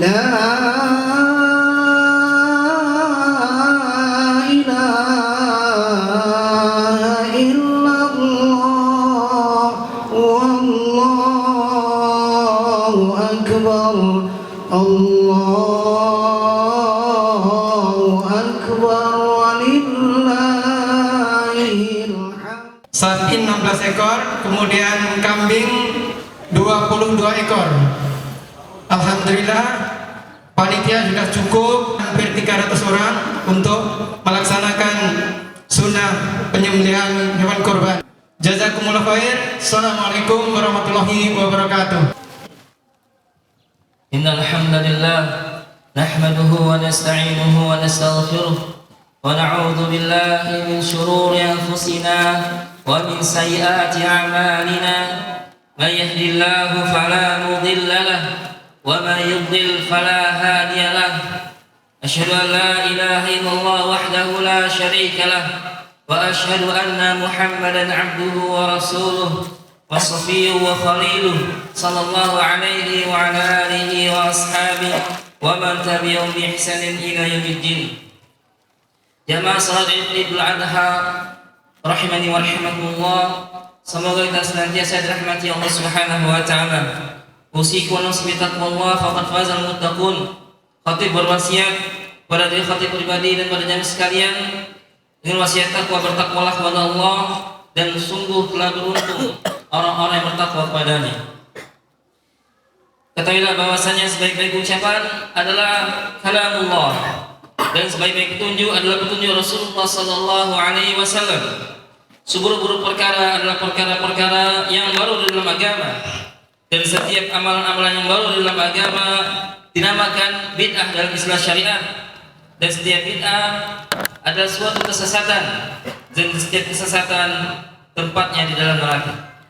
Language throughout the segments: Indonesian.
لا إله إلا الله والله أكبر الله أكبر ولله الحمد. Sapi 16 ekor, kemudian kambing 22 ekor. Alhamdulillah, panitia sudah cukup, hampir 300 orang untuk melaksanakan sunnah penyembelihan hewan kurban. Jazakumullah khair. Assalamualaikum warahmatullahi wabarakatuh. Innal hamdalillah nahmaduhu wa nasta'inuhu wa nastaghfiruh wa na'udzu billahi min shururi anfusina wa min sayyiati a'malina. May yahdihillahu fala mudilla lahu wa may yudlil fala hadiya lahu. Asyhadu an la ilaha illallah wahdahu la syarika lahu wa asyhadu anna Muhammadan 'abduhu wa rasuluh wa safiyyuhu wa khaliluh sallallahu alaihi wa ala alihi wa ashabihi wa man tabi'ahum bi ihsanin ila yaumiddin. Jamaah salat Idul Adha rahimani wa rahimakumullah. Semoga kita senantiasa dirahmati Allah Subhanahu wa taala. Usiku wa nafsi bi taqwallah faqad fazal muttaqun. Khatib berwasiat pada diri khatib pribadi dan pada jamaah sekalian dengan wasiat takwa, bertakwalah kepada Allah dan sungguh telah beruntung orang-orang yang bertakwa kepadanya. Ketahuilah bahwasanya sebaik-baik ucapan adalah kalamullah dan sebaik-baik petunjuk adalah petunjuk Rasulullah sallallahu alaihi wasallam. Seburuk-buruk perkara adalah perkara-perkara yang baru di dalam agama, dan setiap amalan-amalan yang baru di dalam agama dinamakan bid'ah dalam istilah syariat, dan setiap bid'ah adalah suatu kesesatan, dan setiap kesesatan tempatnya di dalam neraka.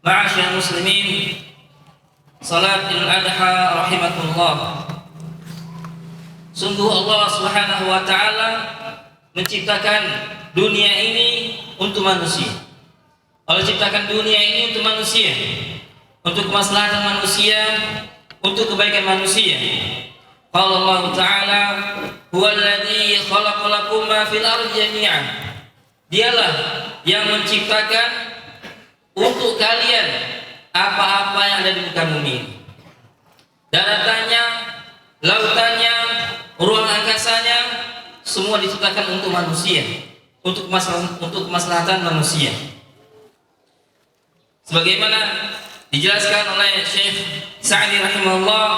Ma'asyiral muslimin, salat Idul Adha rahimakumullah. Sungguh Allah Subhanahu wa taala menciptakan dunia ini untuk manusia. Allah ciptakan dunia ini untuk manusia, untuk kemaslahatan manusia, untuk kebaikan manusia. Qala Allah taala, "Huwallazi khalaqa lakum ma fil ardi jami'an." Dialah yang menciptakan untuk kalian apa-apa yang ada di muka bumi. Daratannya, lautannya, ruang angkasanya, semua diciptakan untuk manusia, untuk kemaslahatan manusia. Sebagaimana dijelaskan oleh Syekh Sa'di rahimahullah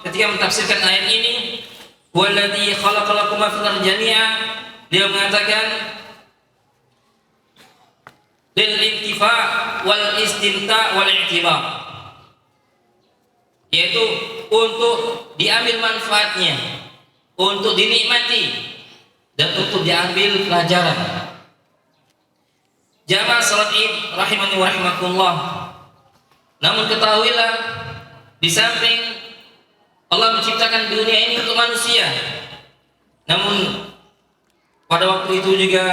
ketika mentafsirkan ayat ini, "Wallazi khalaqa lakum ma fil ardi jami'an." Dia mengatakan lil intifa' wal istimta' wal i'tibar, yaitu untuk diambil manfaatnya, untuk dinikmati, dan untuk diambil pelajaran. Jamaah salat Id rahimani wa rahimakumullah. Namun ketahuilah, di samping Allah menciptakan dunia ini untuk manusia, namun pada waktu itu juga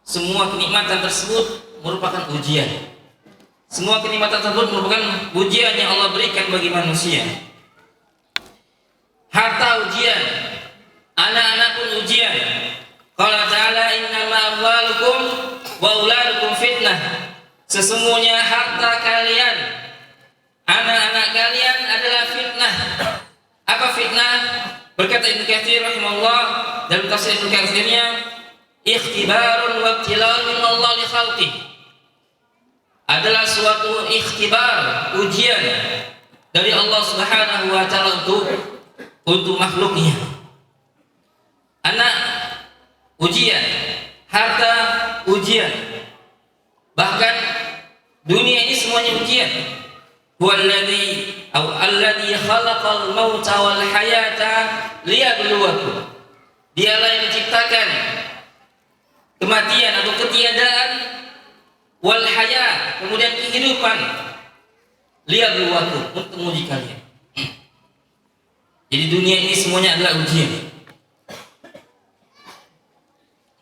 semua kenikmatan tersebut merupakan ujian. Semua kenikmatan tersebut merupakan ujian yang Allah berikan bagi manusia. Harta ujian, anak-anak pun ujian. Qala ta'ala, "Innama amwalukum wa auladukum fitnah." Sesungguhnya harta kalian, anak-anak kalian adalah fitnah. Apa fitnah? Berkata Ibnu Katsir rahimahullah dalam tafsir Ibnu Katsirnya, "Ikhtibarun wa ibtila'un min Allah li khalqih." Adalah suatu ikhtibar, ujian dari Allah Subhanahu wa taala untuk makhluknya. Anak ujian, harta ujian, bahkan dunia ini semuanya ujian. Alladzi khalaqal mauta wal hayata liyabluwakum. Dialah yang menciptakan kematian atau ketiadaan, wal haya, kemudian kehidupan, liyabluwakum, untuk menguji kalian. Jadi dunia ini semuanya adalah ujian.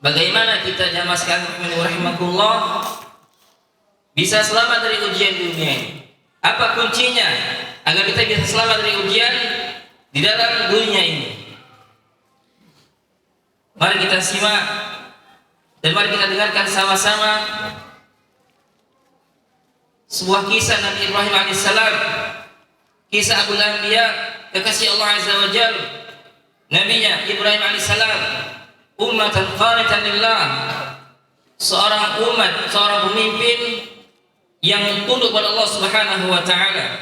Bagaimana kita jamaah sekalian rahimakumullah bisa selamat dari ujian dunia ini? Apa kuncinya agar kita bisa selamat dari ujian? di dalam dunia ini. Mari kita simak dan mari kita dengarkan sama-sama sebuah kisah Nabi Ibrahim alaihissalam, kisah Abul Anbiya, kekasih Allah Azza wa Jalla. Nabinya Ibrahim alaihissalam, ummatan qanitan lillah, seorang umat, seorang pemimpin yang tunduk pada Allah Subhanahu wa taala.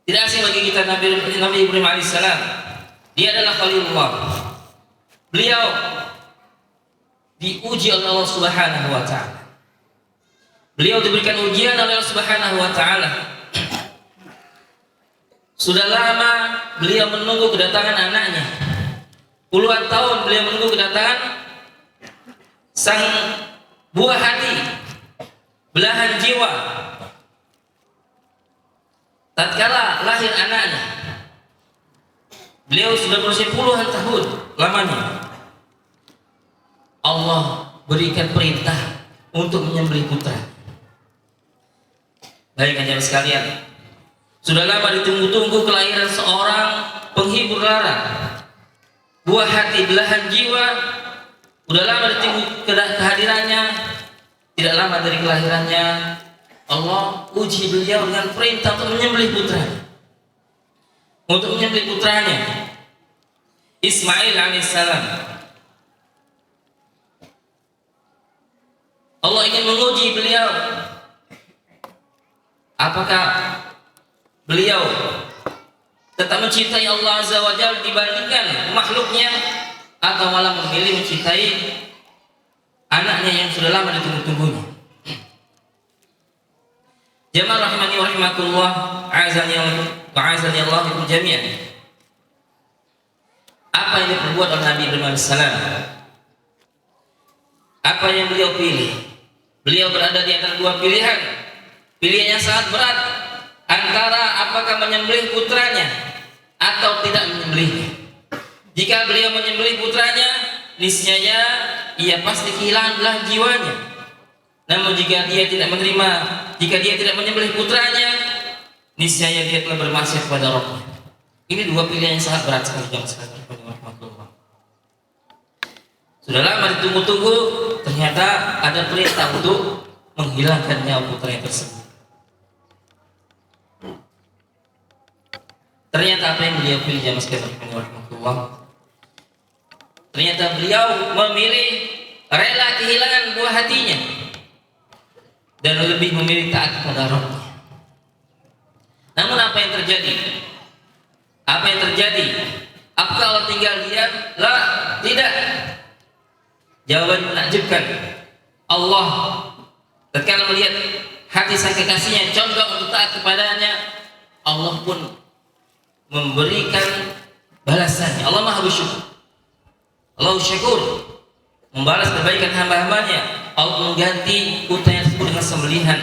Tidak asing bagi kita Nabi Ibrahim alaihissalam. Dia adalah Khalilullah. Beliau diuji oleh Allah Subhanahu wa taala. Beliau diberikan ujian oleh Allah Subhanahu wa taala. Sudah lama beliau menunggu kedatangan anaknya. Puluhan tahun beliau menunggu kedatangan sang buah hati, belahan jiwa. Tatkala lahir anaknya, beliau sudah berusia puluhan tahun lamanya. Allah berikan perintah untuk menyembelih putra. Baik aja sekalian, sudah lama ditunggu-tunggu kelahiran seorang penghibur lara, buah hati, belahan jiwa. Sudah lama ditunggu kehadirannya. Tidak lama dari kelahirannya, Allah uji beliau dengan perintah untuk menyembelih putra, untuk menyembelih putranya Ismail alaihissalam. Allah ingin menguji beliau, apakah beliau tetap mencintai Allah Azza wa Jalla dibandingkan makhluknya, atau malah memilih mencintai anaknya yang sudah lama ditunggu-tunggunya. Jamaah rahimani wa rahimakumullah, azani wa azani Allah bikum jami'an. Apa yang diperbuat oleh Nabi Ibrahim alaihissalam? Apa yang beliau pilih? Beliau berada di antara dua pilihan. Pilihan yang sangat berat, antara apakah menyembelih putranya atau tidak menyembelihnya. Jika beliau menyembelih putranya, niscaya ia pasti kehilangan belahan jiwanya. Namun jika dia tidak menerima, jika dia tidak menyembelih putranya, niscaya dia telah bermaksiat kepada Rabbnya. Ini dua pilihan yang sangat berat sekali jamaah sekalian. Sudah lama ditunggu-tunggu, ternyata ada perintah untuk menghilangkan nyawa putranya tersebut. Ternyata apa yang beliau pilih jamaah sekalian? Ternyata beliau memilih rela kehilangan buah hatinya dan lebih memilih taat kepada Rabbnya. Namun apa yang terjadi? Apa yang terjadi? Apakah Allah tinggal diam? Lah, tidak. Jawaban menakjubkan. Allah tatkala melihat hati sang kekasihnya condong untuk taat kepadanya, Allah pun memberikan balasannya. Allah Maha bersyukur. Allah syukur, membalas kebaikan hamba-hambanya. Allah mengganti putranya tersebut dengan sembelihan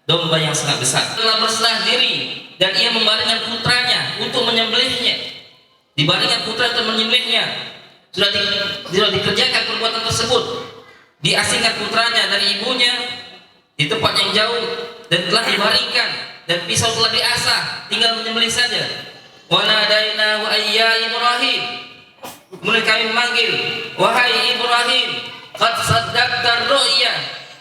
domba yang sangat besar. Telah berserah diri dan ia membaringkan putranya untuk menyembelihnya. Dibaringkan putra untuk menyembelihnya. Sudah dikerjakan perbuatan tersebut. Diasingkan putranya dari ibunya di tempat yang jauh dan telah dibaringkan, dan pisau telah diasah, tinggal menyembelih saja. Wa nadaina wa ayya Ibrahim. Kemudian kami memanggil, wahai Ibrahim, qad saddaqta ar-ru'ya,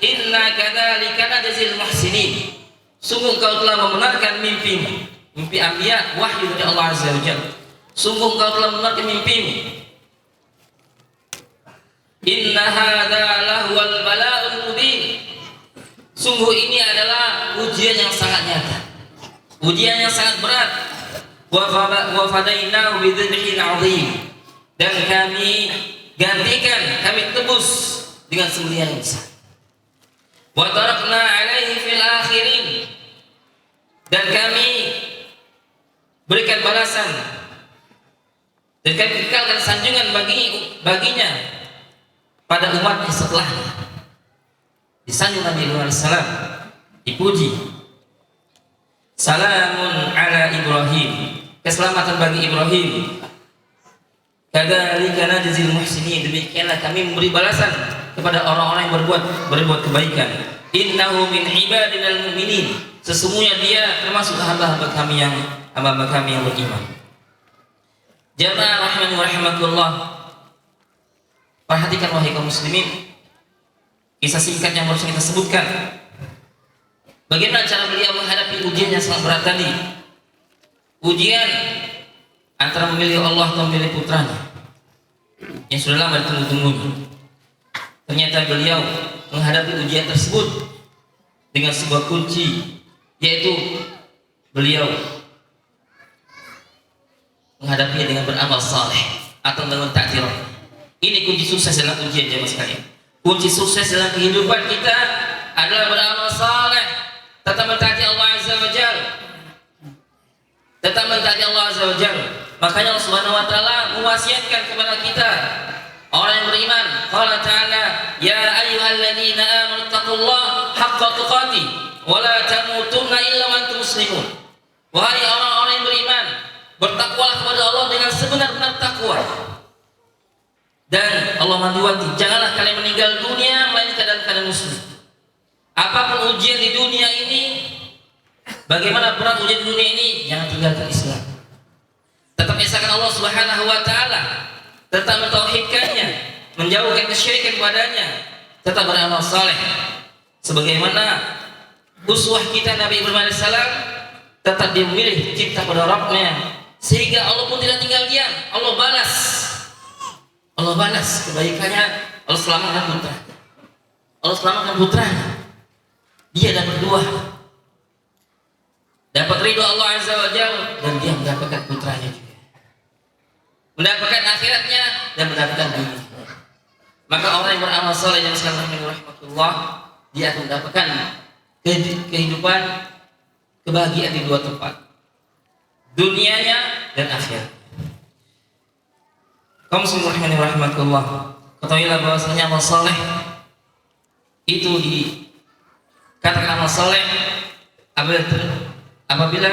inna kadzalika najzil muhsinin. Sungguh kau telah membenarkan mimpimu, mimpi anbiya, wahyu dari Allah Azza wa Jalla. Sungguh kau telah membenarkan mimpimu. Inna hadza lahuwal bala'ul mubin. Sungguh ini adalah ujian yang sangat nyata, ujian yang sangat berat. Wa fadainahu bidzibhin 'adzim. Dan kami gantikan, kami tebus dengan sembelihan yang besar. Wa tarakna 'alaihi fil akhirin. Dan kami berikan balasan dan kami kekalkan sanjungan baginya pada umatnya setelahnya. Disanjung Nabi Ibrahim alaihissalam, dipuji. Salamun ala Ibrahim, keselamatan bagi Ibrahim. Kadzalika najzil muhsinin, demikianlah kami memberi balasan kepada orang-orang yang berbuat kebaikan. Innahu min ibadinal mu'minin, sesungguhnya dia termasuk hamba-hamba kami yang beriman. Jamaah rahimani wa rahimakumullah. Perhatikan wahai kaum muslimin, kisah singkat yang baru kita sebutkan. Bagaimana cara beliau menghadapi ujian yang sangat berat tadi? Ujian antara memilih Allah atau memilih putranya yang sudah lama ditunggu-tunggunya. Ternyata beliau menghadapi ujian tersebut dengan sebuah kunci, yaitu beliau menghadapinya dengan beramal saleh atau dengan takdir. Ini kunci sukses dalam ujian jemaah sekalian. Kunci sukses dalam kehidupan kita adalah beramal saleh, tetap mentaati Allah Azza wa Jalla. Tetap mentaati Allah Azza wa Jalla. Makanya Allah Subhanahu wa taala mewasiatkan kepada kita orang yang beriman. Qala ta'ala, ya ayyuhalladzina amanu taqullaha haqqa tuqatih wa la tamutunna illa wa antum muslimun. Wahai orang-orang yang beriman, bertakwalah kepada Allah dengan sebenar-benar takwa. Dan Allah wanti-wanti, janganlah kalian meninggal dunia melainkan dalam keadaan muslim. Apapun ujian di dunia ini, bagaimana berat ujian di dunia ini, jangan tinggalkan Islam. Tetap esahkan Allah Subhanahu wa taala, tetap mentauhidkannya, menjauhkan kesyirikan padanya, tetap beramal saleh. Sebagaimana uswah kita Nabi Ibrahim AS, tetap dia memilih cinta pada Rabbnya, sehingga Allah pun tidak tinggal diam. Allah balas kebaikannya. Allah selamatkan putra. Allah selamatkan putranya. Dia dapat dua, dapat ridho Allah Azza wa Jalla, dan dia mendapatkan putranya juga, mendapatkan akhiratnya dan mendapatkan dunia. Maka orang yang beramal saleh yang sekalian rahmatullah, dia akan mendapatkan kehidupan, kebahagiaan di dua tempat, dunianya dan akhirat. Kaum muslimin rahimani wa rahmatullah, ketahuilah bahwasanya amal saleh itu dikatakan amal saleh apabila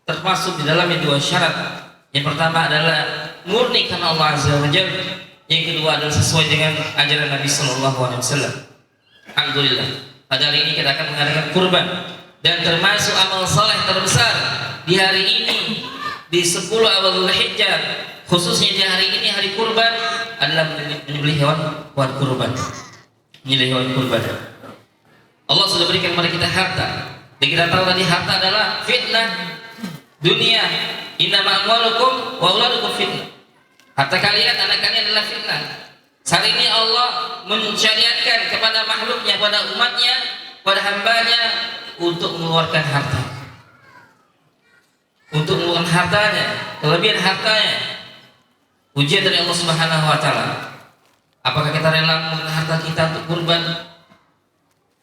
termasuk di dalamnya dua syarat. Yang pertama adalah murni karena Allah Azza wa Jalla. Yang kedua adalah sesuai dengan ajaran Nabi Sallallahu Alaihi Wasallam. Alhamdulillah, pada hari ini kita akan mengadakan kurban, dan termasuk amal saleh terbesar di hari ini, di 10 awal Dzulhijjah, khususnya di hari ini, hari kurban, adalah menyembelih hewan kurban. Menyembelih hewan kurban. Allah sudah berikan kepada kita harta, dan kita tahu tadi harta adalah fitnah dunia. Innama amwalukum wa auladukum fitnah. Harta kalian, anak kalian adalah fitnah. Saat ini Allah mensyariatkan kepada makhluknya, pada umatnya, pada hambanya untuk mengeluarkan harta, untuk mengeluarkan hartanya, kelebihan hartanya. Ujian dari Allah Subhanahu wa taala. Apakah kita rela mengeluarkan harta kita untuk kurban,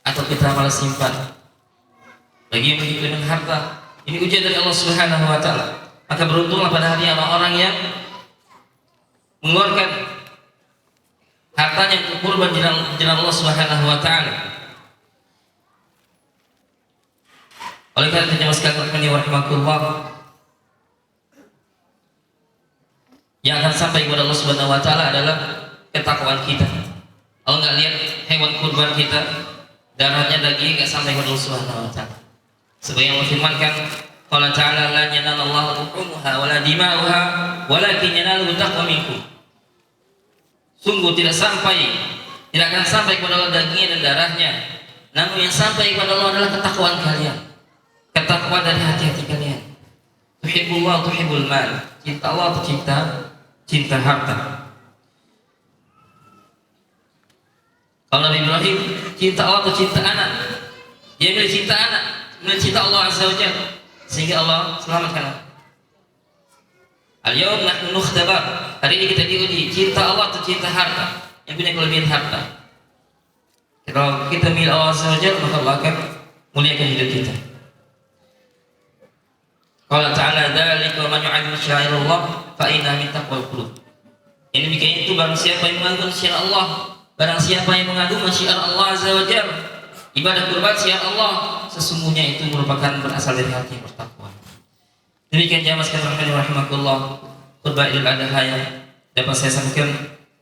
atau kita malah simpan? Bagi yang begitu dengan harta, ini ujian dari Allah Subhanahu wa taala. Maka beruntunglah pada hari orang yang mengeluarkan hartanya untuk kurban di jalan Allah Subhanahu wa taala. Oleh karena itu jemaah sekalian rahimakumullah, yang akan sampai kepada Allah Subhanahu wa taala adalah ketakwaan kita. Allah enggak lihat hewan kurban kita, darahnya, daging, enggak sampai kepada Allah Subhanahu wa taala. Sebagai yang Allah firmankan, qala ta'ala la yanalallahu luhumuha wala dima'uha walakin yanaluhu taqwa minkum. Sungguh tidak akan sampai kepada Allah dagingnya dan darahnya, namun yang sampai kepada Allah adalah ketakwaan kalian, ketakwaan dari hati-hati kalian. Tuhibbullah tuhibbul mal, cinta Allah atau cinta harta. Kalau Nabi Ibrahim cinta Allah atau cinta anak, dia milih cinta anak, milih cinta Allah Azza wa Jalla, sehingga Allah selamatkan. Al-yawm nahnu nukhtabar, hari ini kita diuji, cinta Allah atau cinta harta, yang punya kelebihan harta. Kalau kita milih Allah Azza wa Jalla, maka Allah akan muliakan hidup kita. Qala ta'ala dzalika man yu'azzim syairallah fa inna min taqwal qulub. Ini demikian itu, barang siapa yang mengagungkan syiar Allah, barang siapa yang mengagungkan syiar Allah Azza wa Jalla, ibadah kurban syiar Allah, sesungguhnya itu merupakan berasal dari hati yang bertakwa. Demikian jamaah sekalian rahimakumullah, khutbah Idul Adha yang dapat saya sampaikan.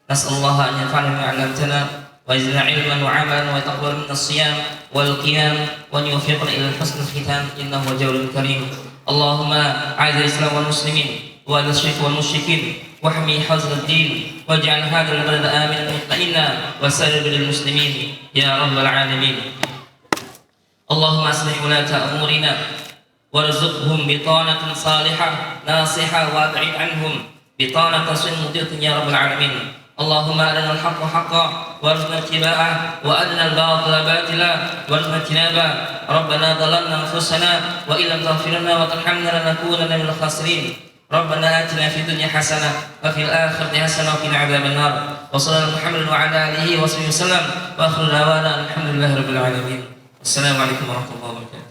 Nasallahu an yanfa'ana bima 'allamtana wa yazidna 'ilman wa 'amalan wa taqabbal minna as-siyam wal qiyam wa yuwaffiqna ila husnil khitam innahu wajhul karim. Allahumma a'izz al-islam wal muslimin وأذل الشرك والمشركين واحمي حوزة الدين واجعل هذا البلد آمنا مطمئنا وسائر بلاد المسلمين يا رب العالمين. اللهم أصلح ولاة أمورنا وارزقهم بطانة صالحة ناصحة وابعد عنهم بطانة صن مضية يا رب العالمين. اللهم أرنا الحق حقا وارزقنا اتباعه وأرنا الباطل باطلا وارزقنا اجتنابه. ربنا ظلمنا أنفسنا وإن لم تغفر لنا وترحمنا لنكونن من الخاسرين. ربنا آتنا في الدنيا حسنة وفي الآخرة حسنة وقنا عذاب النار. وصلى الله محمد وعلى آله وصحبه وسلم وآخر دعوانا الحمد لله رب العالمين. السلام عليكم ورحمة الله وبركاته.